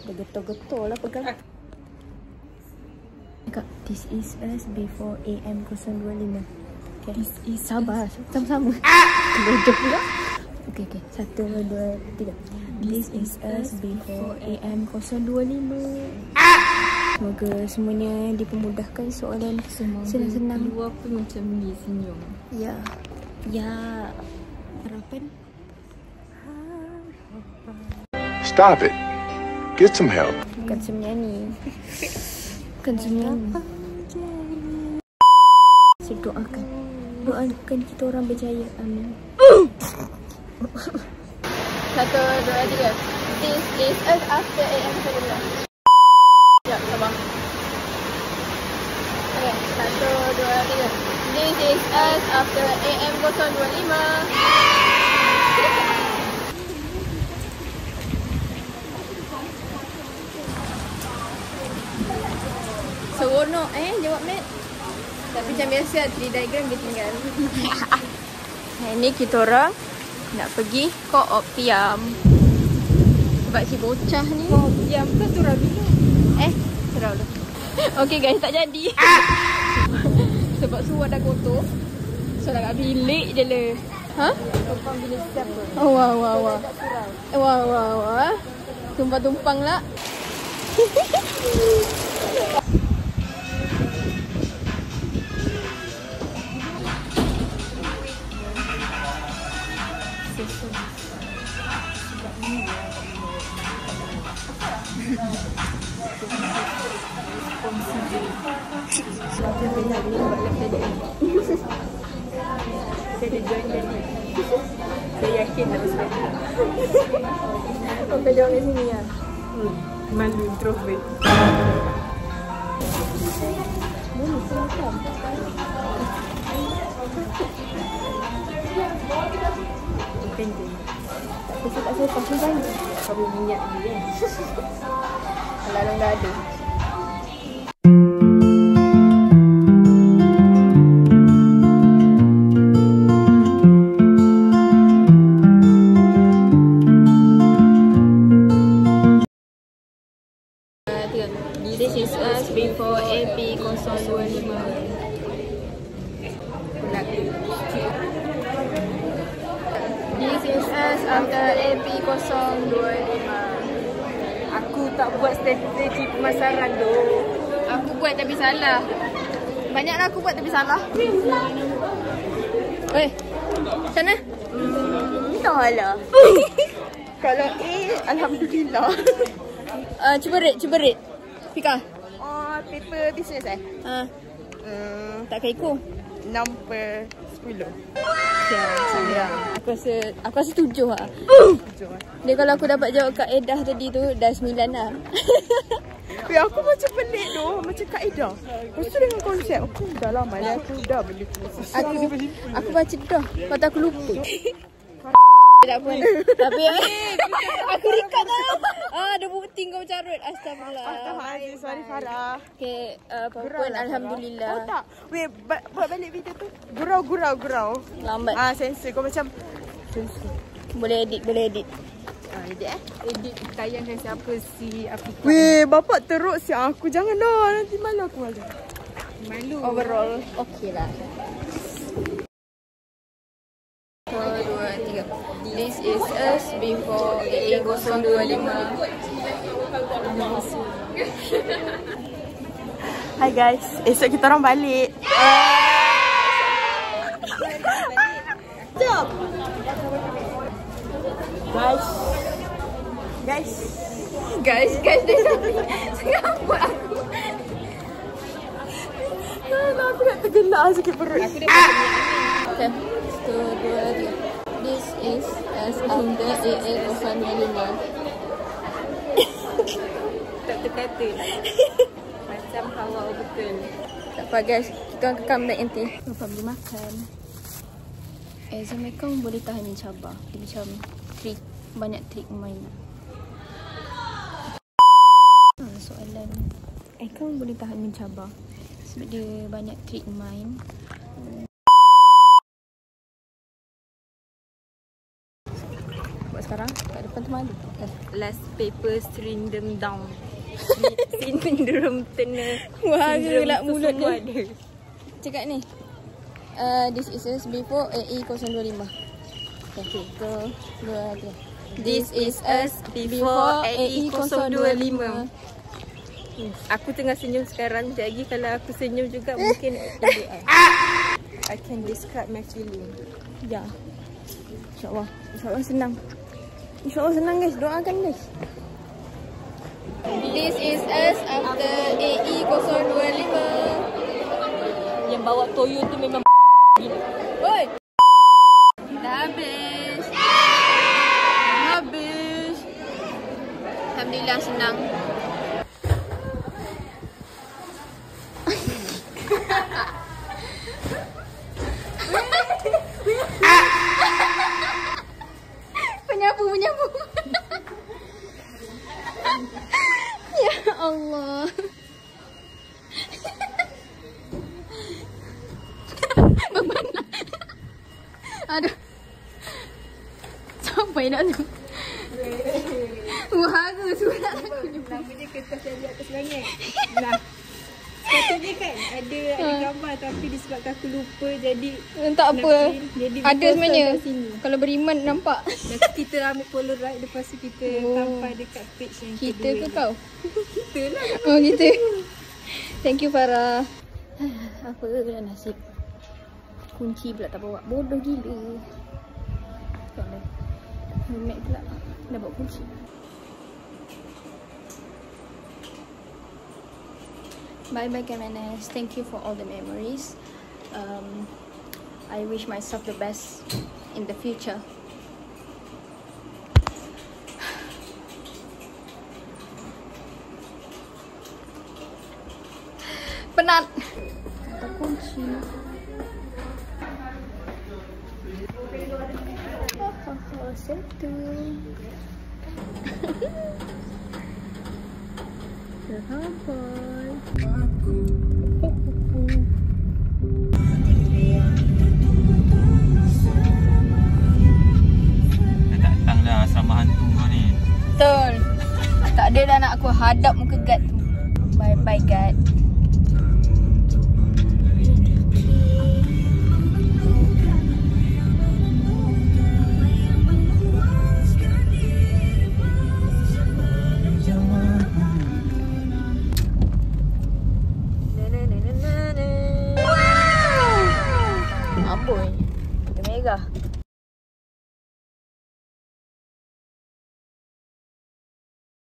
Dia getol-getol lah pegang. Kak, this is us before AM 025. Okay. This is sabar, sama-sama. Gelojok pula. Okay. 1, 2, 3. This is us before AM 025. Semoga semuanya dipermudahkan soalan senang-senang. Luar pun macam ni senyum. Ya. Harapan. Stop it. Get some help. Bukan semenyanyi. Bukan semenyanyi. Saya doakan kita orang berjaya. Amin. 1, 2, 3. This is us after AM 025. Sekejap, sabar. Okay, 1, 2, 3. This is us after AM 025. Seronok jawab Mat. Tapi macam biasa 3 diagram dia tinggal. Ni kita orang nak pergi Kooptiam. Sebab si bocah ni Kooptiam ke Turabina? Terau dah. Okay guys, tak jadi. Sebab suruh dah kotor. So nak kat bilik je le. Ha? Tumpang bilik siapa? Oh wah. Tumpang lah. Saya dah join tadi. Saya yakin nak sebab. Kau jawab kat sini lah. Malu introvert. Pendek. Tak saya pasal banyak. Kau minyak ni kan? Kalau dah ada. This is us before AP 025. This is us after AP 025. Aku tak buat strategi pemasaran tu. Aku buat tapi salah. Banyaklah aku buat tapi salah. Oi. Sana. Entahlah. Kalau A, alhamdulillah. Cuba rate. Fika. Oh, paper business Tak kaiku. 6/10. Aku rasa 7 lah. Dia kalau aku dapat jawab kaedah tadi tu dah 9 lah. Tapi aku macam pelik tu, macam kaedah. Lepas tu dengan konsep, aku dah lama dah aku dah benda tu. Aku baca dah, lepas tu aku lupa. Tak pun. Tapi aku rekat tau. Ada bukti kau carut. Astagfirullah. Sorry Farah. Okay, pun alhamdulillah. Oh tak. Weh, buat balik video tu. Gurau. Lambat. Sensor kau macam sensor. Boleh edit. Edit Edit tayangkan siapa si Afika. Weh, bapak teruk si aku. Janganlah, nanti malu aku malu. Overall okey lah. 1, 2, 3. This is us before AA 025. Hai guys, esok kita orang balik. Jom. Guys, dia sangat buat aku. Aku nak tergelak sikit perut. Aku dah okay. 1, 2, 3. This is us after AA 025. Tak terkata. Macam hawa betul. Tak apa guys, kita akan comeback nanti. Lupa beli makan. Assalamualaikum boleh tahan cabar. Dia macam banyak trik main. Soalan kau boleh tahan mencabar sebab dia banyak trik main. buat sekarang. Kat depan tu malu. Last paper string them down. Syndrome tena. Wah, syndrome gelak tu mulut semua dia. ada. Cakap ni. This is us before AE025. Okay, go. Dua, tiga. This is us before AE025. Aku tengah senyum sekarang. Jadi kalau aku senyum juga mungkin I can describe my feeling. Ya. InsyaAllah. InsyaAllah senang. InsyaAllah senang guys. Doakan guys. This is us after AE025. Yang bawa Toyo tu memang Oi. Dah habis. Habis. Alhamdulillah senang. Penyapu. Ya Allah. Bagaimana? Aduh. Sampai nak tu. Wah, aku surat aku ni. namanya kertas yang di atas langit. Nah. Sepatutnya kan ada gambar tapi disebabkan aku lupa jadi tak apa. Jadi ada sebenarnya. Kalau beriman nampak. Nanti kita ambil Polaroid lepas tu kita sampai dekat page yang Kita kedua. ke kau? Kita lah. Oh gitu. Thank you Farah. Apa lah nasib. Kunci pula tak bawa. Bodoh gila. Tak ada. Mat pula. Dah bawa kunci. Bye-bye Kemenes. Thank you for all the memories. I wish myself the best in the future. Penat. Kata kunci. Satu. Sampai. Datang dah asrama hantu kau ni. Betul. Tak ada dah nak aku hadap muka guard tu. Bye bye guard.